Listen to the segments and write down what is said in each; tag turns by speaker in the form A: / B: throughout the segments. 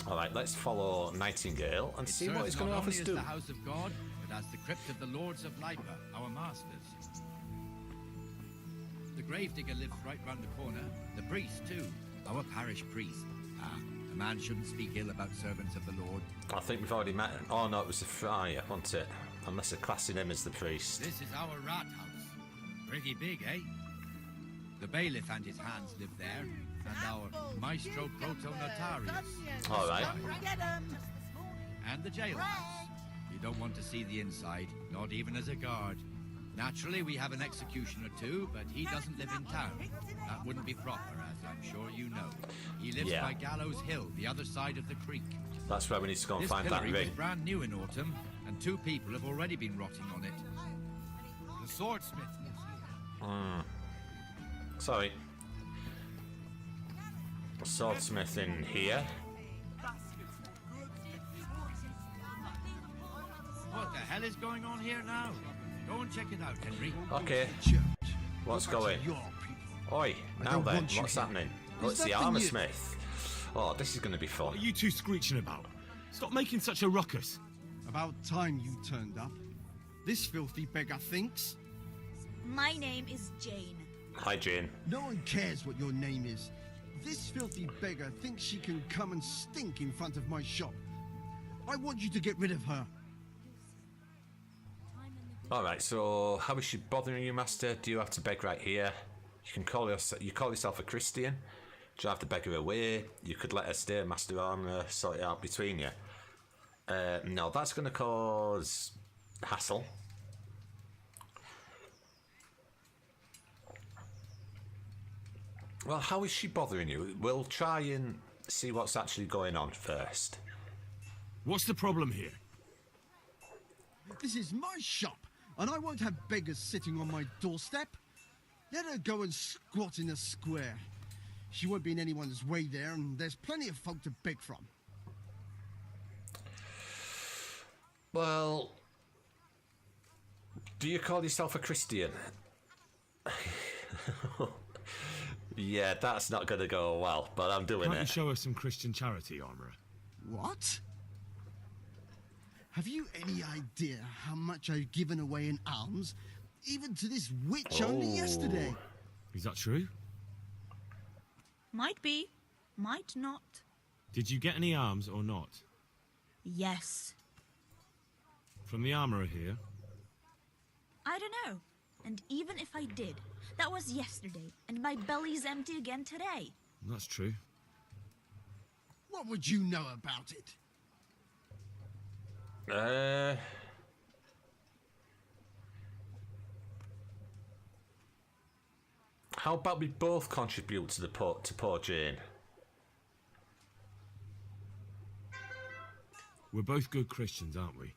A: Alright, let's follow Nightingale and see what he's going to have us do.
B: It serves not only as the house of God, but as the crypt of the Lords of Lipa, our masters. The gravedigger lives right round the corner. The priest, too. Our parish priest. A man shouldn't speak ill about servants of the Lord.
A: I think we've already met him. Oh no, it was the friar, wasn't it? Unless they're classing him as the priest.
B: This is our rat house. Pretty big, eh? The bailiff and his hands live there, and our maestro proto-notarius.
A: Alright.
B: And the jailhouse. You don't want to see the inside, not even as a guard. Naturally, we have an executioner too, but he doesn't live in town. That wouldn't be proper, as I'm sure you know. He lives by Gallows Hill, the other side of the creek.
A: That's where we need to go and find that ring.
B: This pillory was brand new in autumn, and 2 people have already been rotting on it. The swordsmith lives here.
A: Sorry. The swordsmith in here.
B: What the hell is going on here now? Go and check it out, Henry.
A: Okay. What's going? Oi, now then, what's happening? Oh, it's the armor smith. Oh, this is going to be fun.
C: What are you two screeching about? Stop making such a ruckus.
D: About time you turned up. This filthy beggar thinks.
E: My name is Jane.
A: Hi, Jane.
D: No one cares what your name is. This filthy beggar thinks she can come and stink in front of my shop. I want you to get rid of her.
A: Alright, so how is she bothering you, master? Do you have to beg right here? You can call yourself a Christian. Do you have to beg her away? You could let her stay, Master Armour, sort it out between you. No, that's going to cause hassle. Well, how is she bothering you? We'll try and see what's actually going on first.
C: What's the problem here?
D: This is my shop, and I won't have beggars sitting on my doorstep. Let her go and squat in a square. She won't be in anyone's way there, and there's plenty of folk to beg from.
A: Well, do you call yourself a Christian? Yeah, that's not going to go well, but I'm doing
C: Can't you
A: it.
C: show us some Christian charity, Armourer?
D: What? Have you any idea how much I've given away in alms, even to this witch only yesterday?
C: Is that true?
E: Might be, might not.
C: Did you get any alms or not?
E: Yes.
C: From the Armourer here?
E: I don't know. And even if I did, that was yesterday, and my belly's empty again today.
C: That's true.
D: What would you know about it?
A: How about we both contribute to poor Jane?
C: We're both good Christians, aren't we?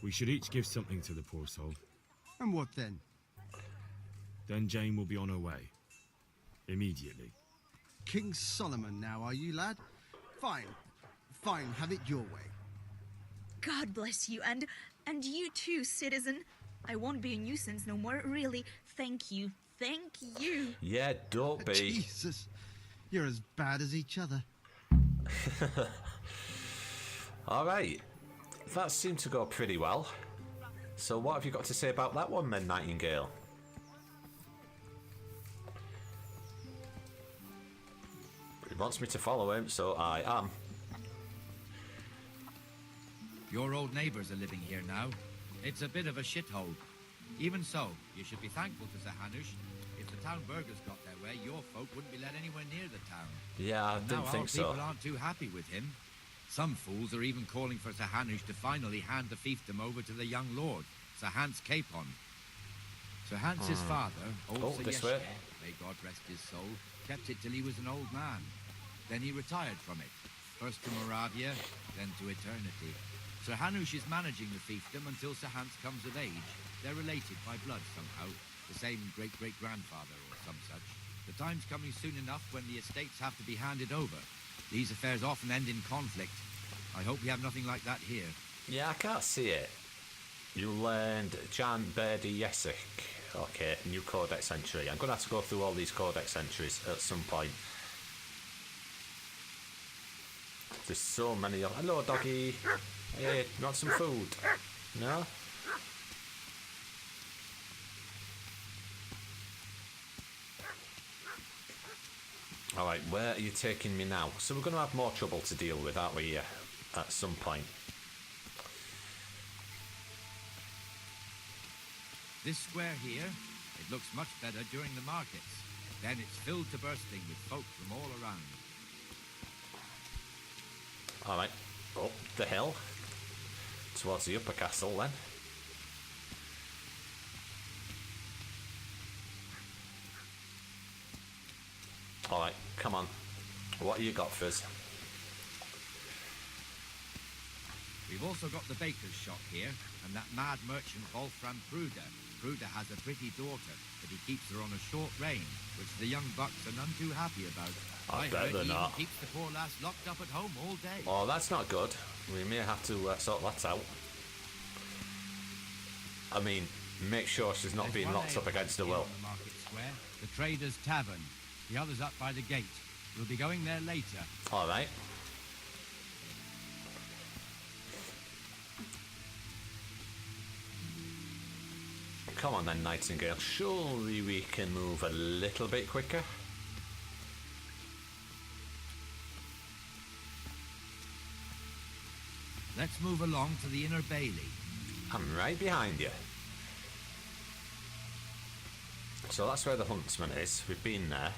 C: We should each give something to the poor soul.
D: And what then?
C: Then Jane will be on her way. Immediately.
D: King Solomon now, are you, lad? Fine. Fine, have it your way.
E: God bless you, and you too, citizen. I won't be a nuisance no more, really. Thank you. Thank you.
A: Yeah, don't be.
D: Jesus, you're as bad as each other.
A: Alright, that seemed to go pretty well. So what have you got to say about that one then, Nightingale? He wants me to follow him, so I am.
B: Your old neighbours are living here now. It's a bit of a shithole. Even so, you should be thankful to Sir Hanush. If the town burghers got their way, your folk wouldn't be let anywhere near the town.
A: Yeah, I didn't think so.
B: Now our people aren't too happy with him. Some fools are even calling for Sir Hanush to finally hand the fiefdom over to the young lord, Sir Hans Capon. Sir Hans's father, old Sir
A: this way.
B: Yeshua, may God rest his soul, kept it till he was an old man. Then he retired from it, first to Moravia, then to eternity. Sir Hanush is managing the fiefdom until Sir Hans comes of age. They're related by blood somehow, the same great-great-grandfather or some such. The time's coming soon enough when the estates have to be handed over. These affairs often end in conflict. I hope we have nothing like that here.
A: Yeah, I can't see it. You learned Jan Berdi Yesik. Okay, new codex entry. I'm going to have to go through all these codex entries at some point. There's so many of. Hello, doggy. Hey, you want some food? No? Alright, where are you taking me now? So we're going to have more trouble to deal with, aren't we, at some point?
B: This square here, it looks much better during the markets. Then it's filled to bursting with folk from all around.
A: Alright, up the hill. Towards the upper castle, then. Alright, come on. What have you got for us?
B: We've also got the baker's shop here, and that mad merchant Wolfram Pruder. Pruder has a pretty daughter, but he keeps her on a short rein, which the young bucks are none too happy about.
A: I bet
B: heard
A: they're
B: he
A: not.
B: keeps the poor lass locked up at home all day.
A: Oh, that's not good. We may have to sort that out. I mean, make sure she's not
B: There's
A: being
B: one
A: locked up
B: ale
A: against her
B: here
A: will.
B: on the market square, the Trader's Tavern. The other's up by the gate. We'll be going there later.
A: Alright. Come on then, Nightingale. Surely we can move a little bit quicker.
B: Let's move along to the Inner Bailey.
A: I'm right behind you. So that's where the huntsman is. We've been there.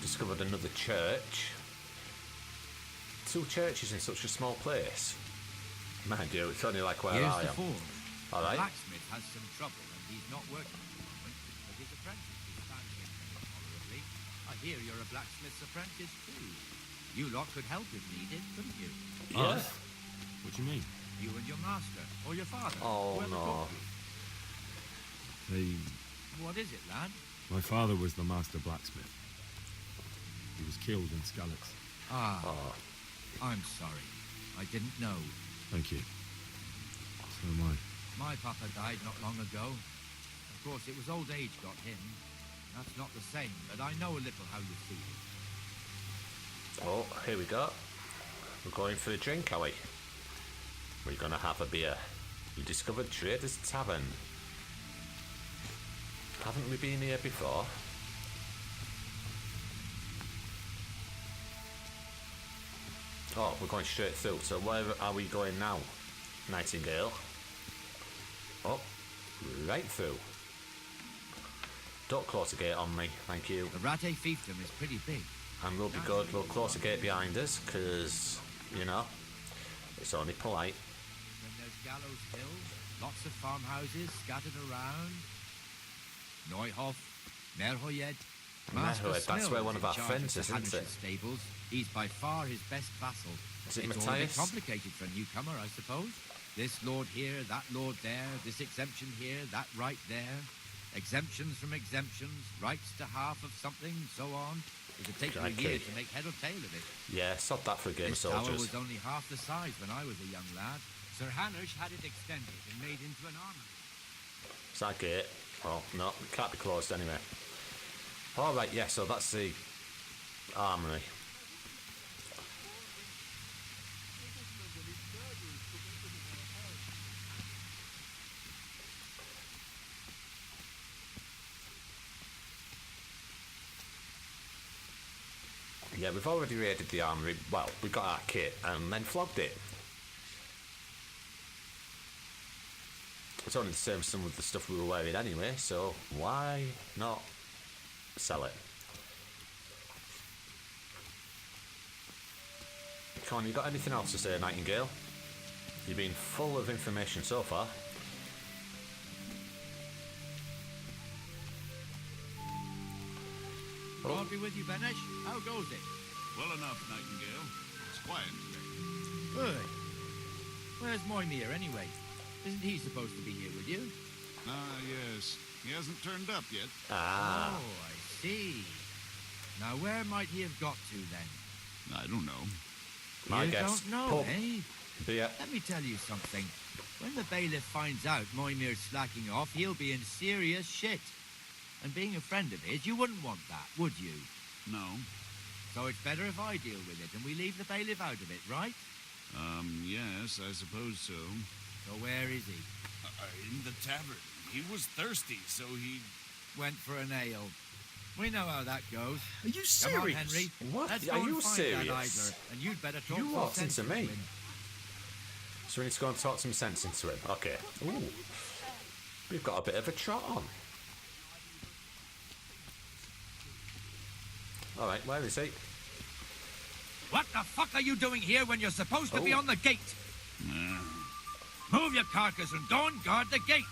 A: Discovered another church. 2 churches in such a small place. Mind you, it's only like where
B: Here's
A: I
B: the
A: am.
B: forge.
A: All
B: The
A: right.
B: blacksmith has some trouble and he's not working at the moment, but his apprentice is standing tolerably. I hear you're a blacksmith's apprentice too. You lot could help if needed, couldn't you?
A: Yeah.
C: Us? What do you mean?
B: You and your master, or your father.
A: Oh,
B: whoever
A: no.
B: taught you.
C: They...
B: What is it, lad?
C: My father was the master blacksmith. He was killed in Skalitz.
B: Ah,
A: Oh,
B: I'm sorry. I didn't know.
C: Thank you. So am I.
B: My papa died not long ago. Of course, it was old age got him. That's not the same, but I know a little how you feel.
A: oh, here we go. We're going for a drink, are we? We're gonna have a beer. We discovered Trader's Tavern. Haven't we been here before? Oh, we're going straight through. So where are we going now, Nightingale? Oh, right through. Don't close the gate on me, thank you.
B: The Rate fiefdom is pretty big.
A: And we'll be good. We'll close the gate behind us, because, you know, it's only polite.
B: Then there's Gallows Hill, lots of farmhouses scattered around. Neuhof, Merhoyed. Master
A: Merhoyed, that's
B: Smill
A: where
B: is
A: one of
B: in
A: our
B: charge
A: friends
B: the
A: is, isn't
B: Hanish's
A: it?
B: Stables. He's by far his best vassal.
A: Is it
B: It's all a bit
A: Matthias?
B: complicated for a newcomer, I suppose. This lord here, that lord there, this exemption here, that right there. Exemptions from exemptions, rights to half of something, so on. It'll take you a year
A: Crikey.
B: to make head or tail of it.
A: Yeah, sod that for a game
B: This
A: of
B: tower
A: soldiers.
B: was only half the size when I was a young lad. Sir Hanush had it extended and made into an armory.
A: Is that gate? Oh, no, it can't be closed anyway. Alright, yeah, so that's the armory. Yeah, we've already raided the armory. Well, we got our kit and then flogged it. It's only the same as some of the stuff we were wearing anyway, so why not sell it? Come on, you got anything else to say, Nightingale? You've been full of information so far.
B: God be with you, Benesh. How goes it?
F: Well enough, Nightingale. It's quiet today.
B: Good. Where's Moimir anyway? Isn't he supposed to be here with you?
F: Ah, yes. He hasn't turned up yet.
A: Ah,
B: Oh, I see. Now where might he have got to then?
F: I don't know.
A: My
B: You
A: guess.
B: don't know,
A: Pub.
B: eh?
A: Beer.
B: Let me tell you something. When the bailiff finds out Moimir's slacking off, he'll be in serious shit. And being a friend of his, you wouldn't want that, would you?
F: No.
B: So it's better if I deal with it and we leave the bailiff out of it, right?
F: Yes, I suppose so.
B: So where is he?
F: In the tavern. He was thirsty, so he...
B: Went for an ale. We know how that goes.
C: Are you
B: Come on,
C: serious?
B: Henry.
A: What?
B: Let's
A: Are
B: go
A: you
B: and find
A: serious?
B: that idler, and you'd better talk
A: You
B: some
A: walked
B: sense
A: into me.
B: him.
A: So we need to go and talk some sense into him. Okay. Ooh. We've got a bit of a trot on. Alright, where is he?
B: What the fuck are you doing here when you're supposed to be
A: Oh.
B: on the gate? Move your carcass and go and guard the gate.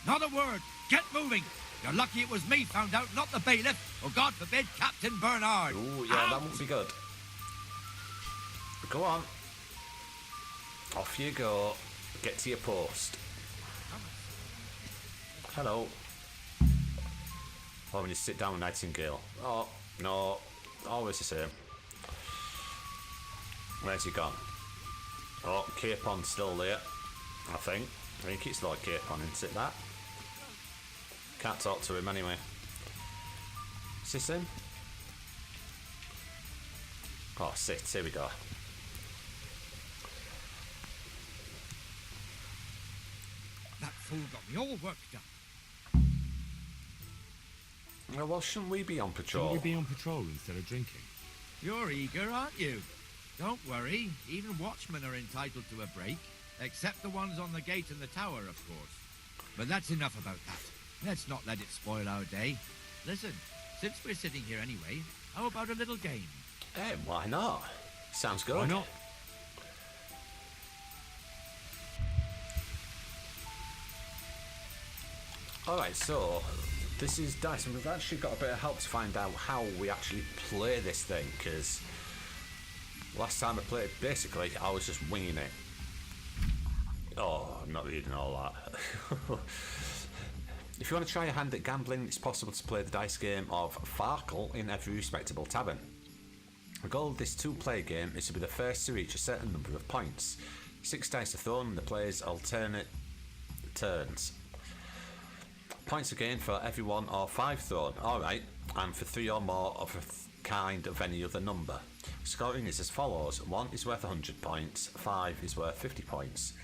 B: Not a word. Get moving. You're lucky it was me found out, not the bailiff, or God forbid, Captain Bernard.
A: Ooh, yeah, that won't be good. Go on. Off you go. Get to your post. Hello. Oh, when you sit down with Nightingale. Oh, no. Always the same. Where's he gone? Oh, Capon's still there. I think it's Lord Capon, isn't it, that? Can't talk to him anyway. Is this him? Oh, sit. Here we go.
B: That fool got me all worked up.
A: Well, shouldn't we be on
C: Shouldn't
A: patrol?
C: we be on patrol instead of drinking?
B: You're eager, aren't you? Don't worry. Even watchmen are entitled to a break, except the ones on the gate and the tower, of course. But that's enough about that. Let's not let it spoil our day. Listen, since we're sitting here anyway, how about a little game?
A: Hey, why not? Sounds good.
C: Why not?
A: Alright, so this is Dice, and we've actually got a bit of help to find out how we actually play this thing, because last time I played, basically, I was just winging it. Oh, I'm not reading all that. If you want to try your hand at gambling, it's possible to play the dice game of Farkle in every respectable tavern. The goal of this two-player game is to be the first to reach a certain number of points. 6 dice are thrown and the players alternate turns. Points are gained for every 1 or 5 thrown, alright, and for 3 or more of a kind of any other number. Scoring is as follows: 1 is worth 100 points, 5 is worth 50 points.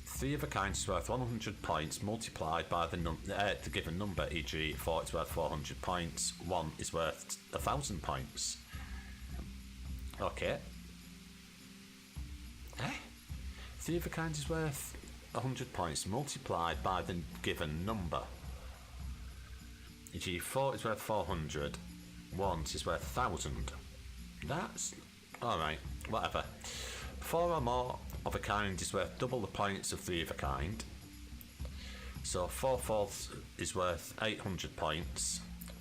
A: 3 of a kind is worth 100 points multiplied by the given number, e.g. 4 is worth 400 points, 1 is worth 1,000 points. Okay. 3 of a kind is worth 100 points multiplied by the given number. E.g. 4 is worth 400, 1 is worth 1,000. That's alright, whatever. 4 or more of a kind is worth double the points of 3 of a kind. So 4 fourths is worth 800 points,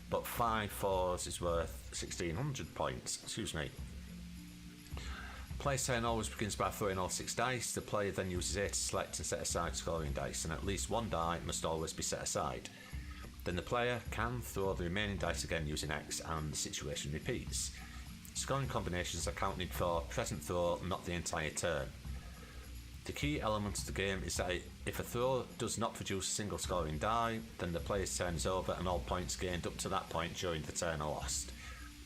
A: but 5 fours is worth 1,600 points. Excuse me. Player's turn always begins by throwing all 6 dice. The player then uses A to select and set aside scoring dice, and at least 1 die must always be set aside. Then the player can throw the remaining dice again using X, and the situation repeats. Scoring combinations are counted for present throw, not the entire turn. The key element of the game is that if a throw does not produce a single scoring die, then the player's turn is over and all points gained up to that point during the turn are lost.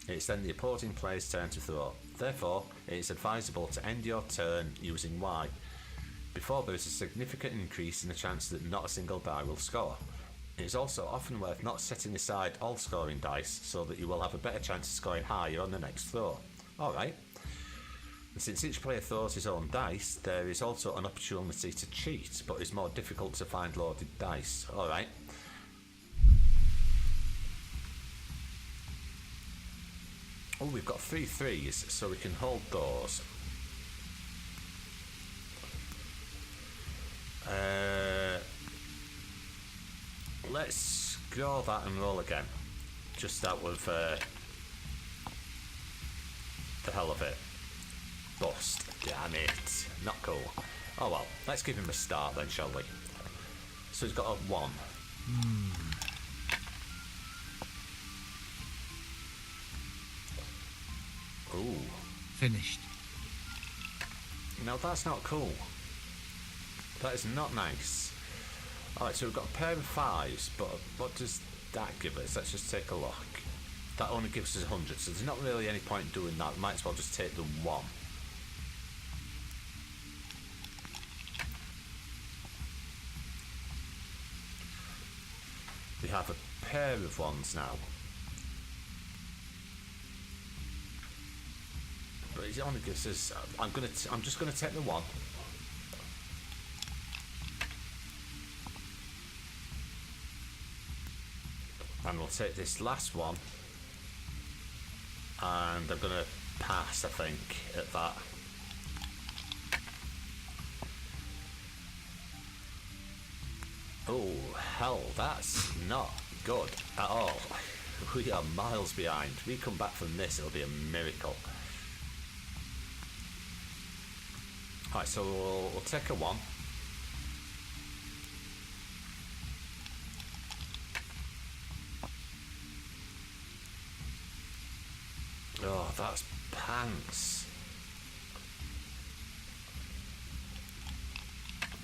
A: It is then the opposing player's turn to throw. Therefore, it is advisable to end your turn using Y, before there is a significant increase in the chance that not a single die will score. It is also often worth not setting aside all scoring dice so that you will have a better chance of scoring higher on the next throw. Alright. And since each player throws his own dice, there is also an opportunity to cheat, but it's more difficult to find loaded dice. Alright. Oh, we've got 3 threes, so we can hold those. Let's go that and roll again. Just out of the hell of it. Bust. Damn it. Not cool. Oh well, let's give him a start then, shall we? So he's got a 1. Ooh.
B: Finished.
A: No, that's not cool. That is not nice. Alright, so we've got a pair of 5s, but what does that give us? Let's just take a look. That only gives us 100, so there's not really any point doing that. We might as well just take the 1. We have a pair of 1s now. But it only gives us... I'm just gonna take the 1. And we'll take this last one. And I'm gonna pass, I think, at that. Oh, hell, that's not good at all. We are miles behind. We come back from this, it'll be a miracle. Alright, so we'll take a 1. Oh, that's pants.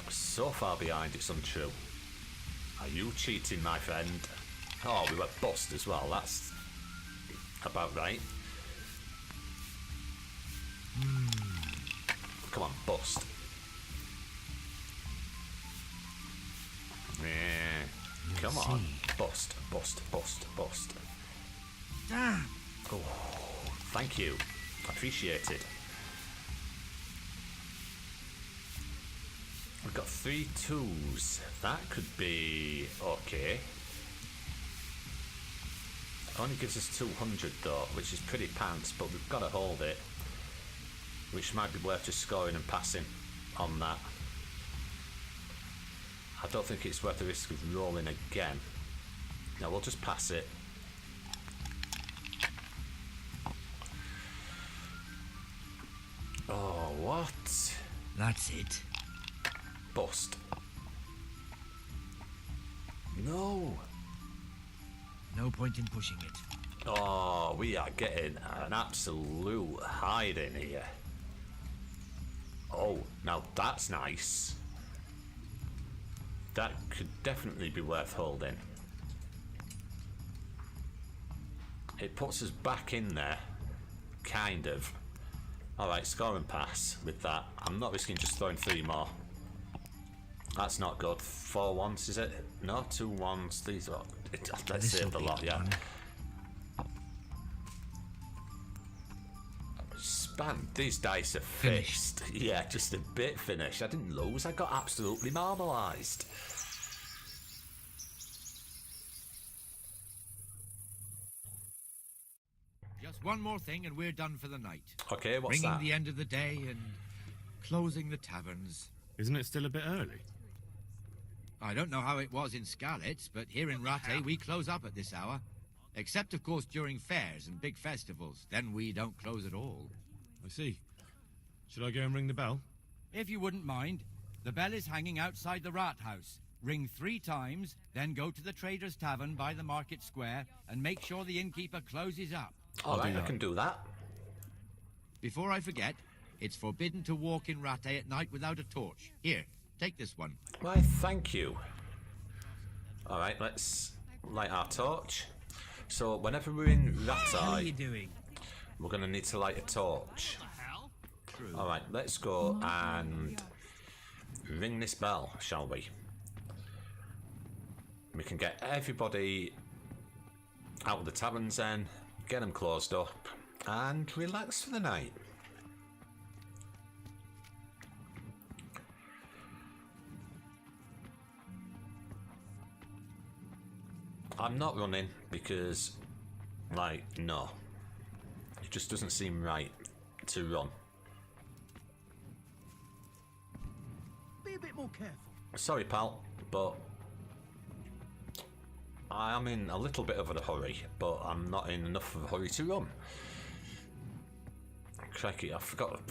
A: So far behind, it's untrue. Are you cheating, my friend? Oh, we were bust as well. That's about right. Come on, bust. Yeah. Come on. Bust, bust, bust, bust.
B: Damn.
A: Oh, thank you. Appreciated. We've got 3 2s. That could be okay. Only gives us 200 though, which is pretty pants, but we've got to hold it. Which might be worth just scoring and passing on that. I don't think it's worth the risk of rolling again. No, we'll just pass it. Oh, what?
B: That's it.
A: Bust. No.
B: No point in pushing it.
A: Oh, we are getting an absolute hiding here. Oh, now that's nice. That could definitely be worth holding. It puts us back in there. Kind of. Alright, score and pass with that. I'm not risking just throwing 3 more. That's not good. 4 1s, is it? No, 2 1s. These are... Let's save the lot, yeah. Span, these dice are fixed. Yeah, just a bit finished. I didn't lose. I got absolutely marmalised.
B: Just one more thing and we're done for the night.
A: Okay, what's
B: Ringing
A: that?
B: the end of the day and closing the taverns.
C: Isn't it still a bit early?
B: I don't know how it was in Skalitz, but here in Rattay we close up at this hour. Except, of course, during fairs and big festivals. Then we don't close at all.
C: I see. Should I go and ring the bell?
G: If you wouldn't mind, the bell is hanging outside the rat house. Ring 3 times, then go to the Trader's Tavern by the market square and make sure the innkeeper closes up.
A: Alright, I can do that.
B: Before I forget, it's forbidden to walk in Rattay at night without a torch. Here, take this one.
A: Why, thank you. Alright, let's light our torch. So, whenever we're in Rattay,
G: doing?
A: we're going to need to light a torch. Alright, let's go and ring this bell, shall we? We can get everybody out of the taverns then, get them closed up, and relax for the night. I'm not running because, like, no. It just doesn't seem right to run.
D: Be a bit more careful.
A: Sorry, pal, but I am in a little bit of a hurry, but I'm not in enough of a hurry to run. Crikey, I forgot.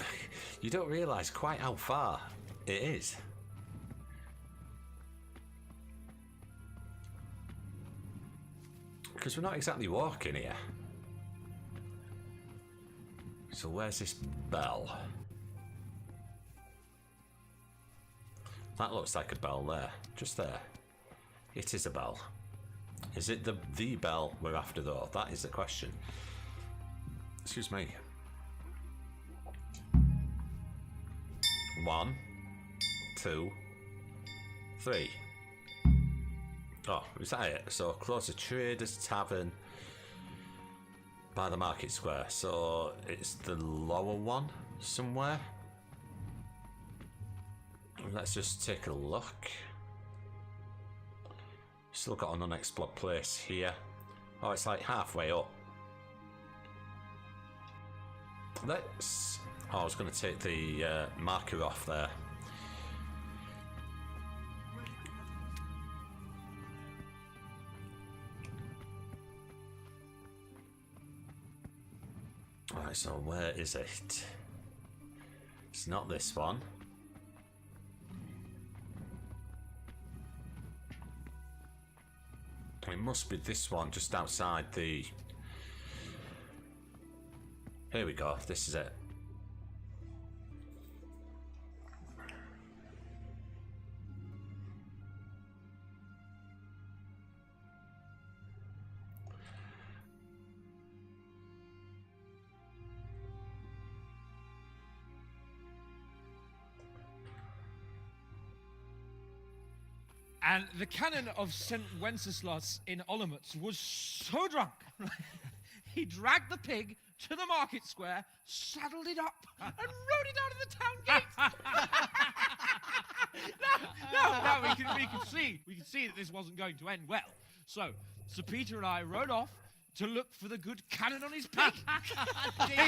A: You don't realise quite how far it is. Because we're not exactly walking here. So where's this bell? That looks like a bell there. Just there. It is a bell. Is it the bell we're after though? That is the question. Excuse me. 1, 2, 3. Oh, is that it? So close to Traders Tavern by the Market Square. So it's the lower one somewhere. Let's just take a look. Still got an unexplored place here. Oh, it's like halfway up. Let's... Oh, I was going to take the marker off there. Alright, so where is it? It's not this one. It must be this one just outside the... Here we go, this is it.
H: And the canon of St. Wenceslas in Olomouc was so drunk, he dragged the pig to the market square, saddled it up, and rode it out of the town gate. No, we could see that this wasn't going to end well. So, Sir Peter and I rode off to look for the good canon on his pig.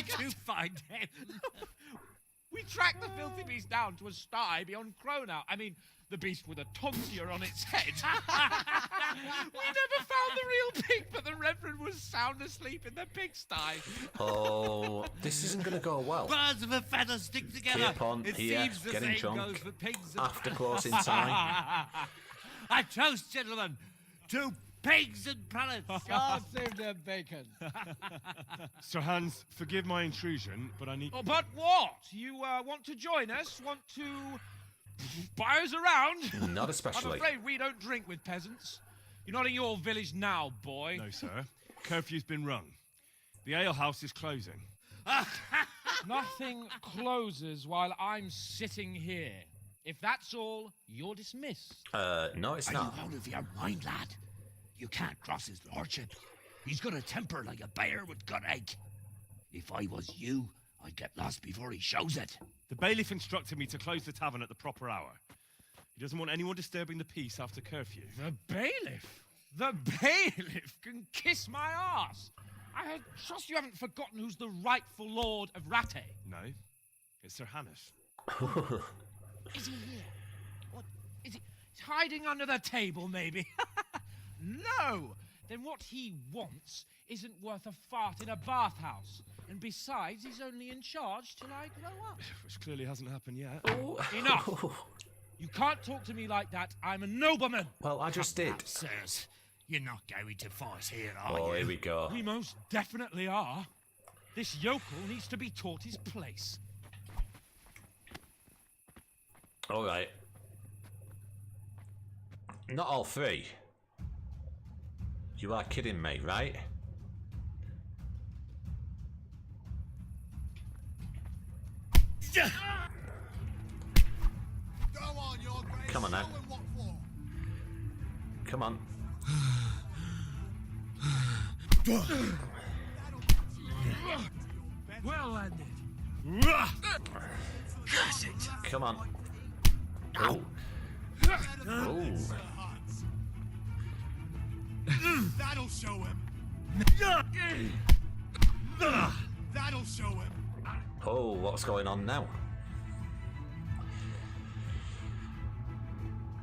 H: To find him. We tracked the filthy beast down to a sty beyond Cronau. I mean, the beast with a tonsure on its head. We never found the real pig, but the Reverend was sound asleep in the pigsty.
A: Oh, this isn't going to go well.
G: Birds of a feather stick together.
A: Keep on
G: It
A: here,
G: seems the
A: getting
G: same
A: drunk
G: goes for pigs and...
A: after closing time.
G: I toast, gentlemen, to pigs and pallets.
H: God save their bacon.
C: Sir Hans, forgive my intrusion, but I need...
H: Oh, but what? You want to join us? Want to buy us around?
A: Not
H: I'm
A: especially.
H: afraid we don't drink with peasants. You're not in your village now, boy.
C: No, sir. Curfew's been rung. The alehouse is closing.
H: Nothing closes while I'm sitting here. If that's all, you're dismissed.
A: No, it's not.
B: Out of your mind, lad? You can't cross his lordship. He's got a temper like a bear with gut ache. If I was you, I'd get lost before he shows it.
C: The bailiff instructed me to close the tavern at the proper hour. He doesn't want anyone disturbing the peace after curfew.
H: The bailiff? The bailiff can kiss my arse. I trust you haven't forgotten who's the rightful lord of Rattay.
C: No, it's Sir Hannes.
H: Is he here? What? Is he he's hiding under the table, maybe? No! Then what he wants isn't worth a fart in a bathhouse. And besides, he's only in charge till I grow up.
C: Which clearly hasn't happened yet.
H: Enough! You can't talk to me like that. I'm a nobleman.
A: Well, I just did.
B: Sirs, you're not going to fight here,
A: Oh, here we go.
H: We most definitely are. This yokel needs to be taught his place.
A: All right. Not all three. You are kidding me, right? Come on now. Come on.
H: Well landed.
A: Come on. Oh. Oh.
F: That'll show him. That'll show him.
A: Oh, what's going on now?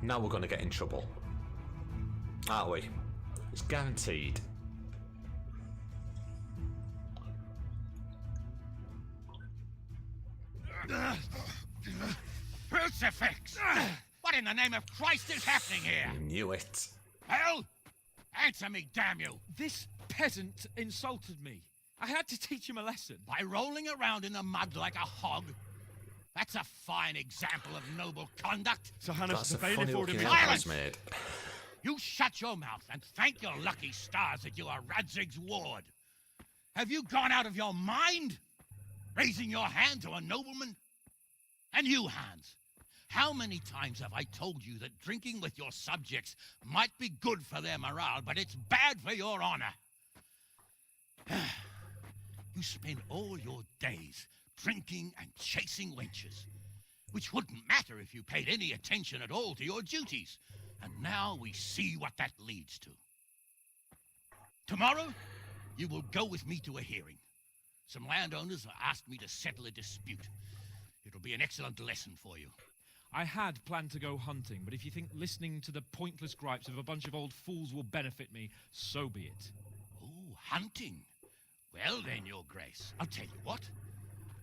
A: Now we're going to get in trouble. Aren't we? It's guaranteed.
B: Crucifix! What in the name of Christ is happening here?
A: Knew it.
B: Hell? Answer me, damn you!
H: This peasant insulted me. I had to teach him a lesson.
I: By rolling around in the mud like a hog? That's a fine example of noble conduct.
C: So Hannah,
A: That's
C: the
A: a funny
C: bailiff ordered
A: looking
C: me.
A: house, mate.
I: You shut your mouth and thank your lucky stars that you are Radzig's ward. Have you gone out of your mind? Raising your hand to a nobleman? And you, Hans, how many times have I told you that drinking with your subjects might be good for their morale, but it's bad for your honor? You spend all your days drinking and chasing wenches, which wouldn't matter if you paid any attention at all to your duties. And now we see what that leads to. Tomorrow, you will go with me to a hearing. Some landowners have asked me to settle a dispute. It'll be an excellent lesson for you.
H: I had planned to go hunting, but if you think listening to the pointless gripes of a bunch of old fools will benefit me, so be it.
I: Oh, hunting. Well then, Your Grace, I'll tell you what.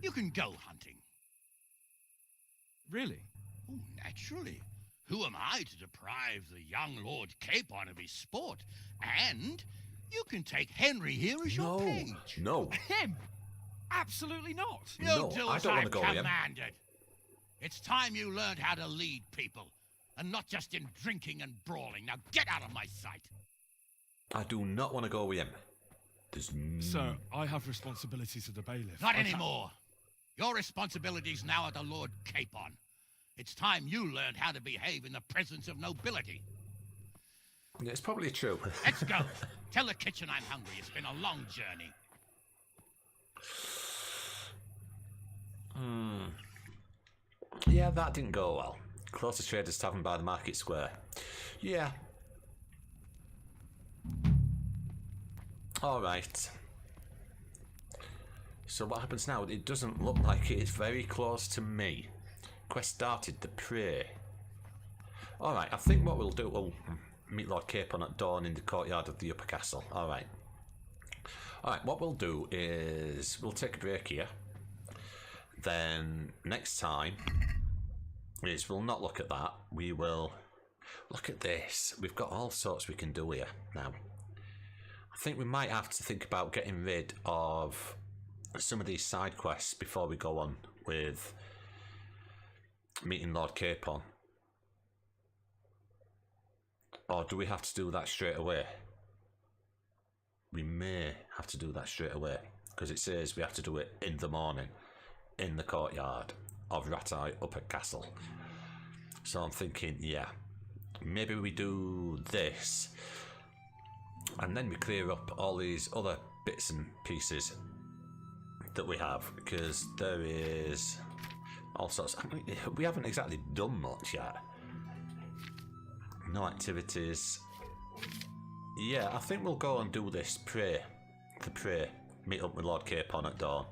I: You can go hunting.
H: Really?
I: Oh, naturally. Who am I to deprive the young Lord Capon of his sport? And you can take Henry here as your page.
A: No.
H: Him? Absolutely not.
I: You
A: No,
I: do
A: I
I: as
A: don't wanna
I: I've
A: go with him.
I: commanded. It's time you learned how to lead people, and not just in drinking and brawling. Now get out of my sight.
A: I do not want to go with him. There's
C: Sir, I have responsibilities to the bailiff.
I: Not
C: I can't-
I: anymore. Your responsibilities now are the Lord Capon. It's time you learned how to behave in the presence of nobility.
A: It's probably true.
I: Let's go. Tell the kitchen I'm hungry. It's been a long journey.
A: Yeah, that didn't go well. Closest Traders Tavern by the Market Square. Yeah. Alright. So what happens now? It doesn't look like it's very close to me. Quest started, the prey. Alright, I think what we'll do, we'll meet Lord Capon at dawn in the courtyard of the upper castle. Alright. Alright, what we'll do is we'll take a break here. Then next time is we'll not look at that. We will look at this. We've got all sorts we can do here now. I think we might have to think about getting rid of some of these side quests before we go on with meeting Lord Capon. Or do we have to do that straight away? We may have to do that straight away because it says we have to do it in the morning in the courtyard of Rattay Upper Castle. So I'm thinking, yeah, maybe we do this and then we clear up all these other bits and pieces that we have, because there is all sorts. I mean, we haven't exactly done much yet. No activities. Yeah, I think we'll go and do this prey. The prey. Meet up with Lord Capon at dawn.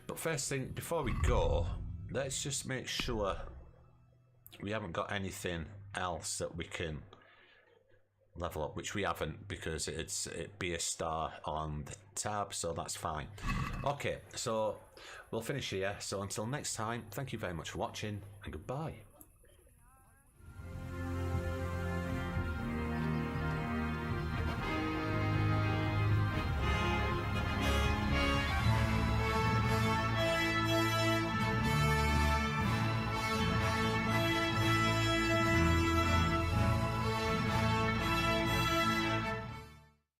A: But first thing, before we go, let's just make sure we haven't got anything else that we can level up, which we haven't because it'd be a star on the tab, so that's fine. Okay, so we'll finish here. So until next time, thank you very much for watching and goodbye.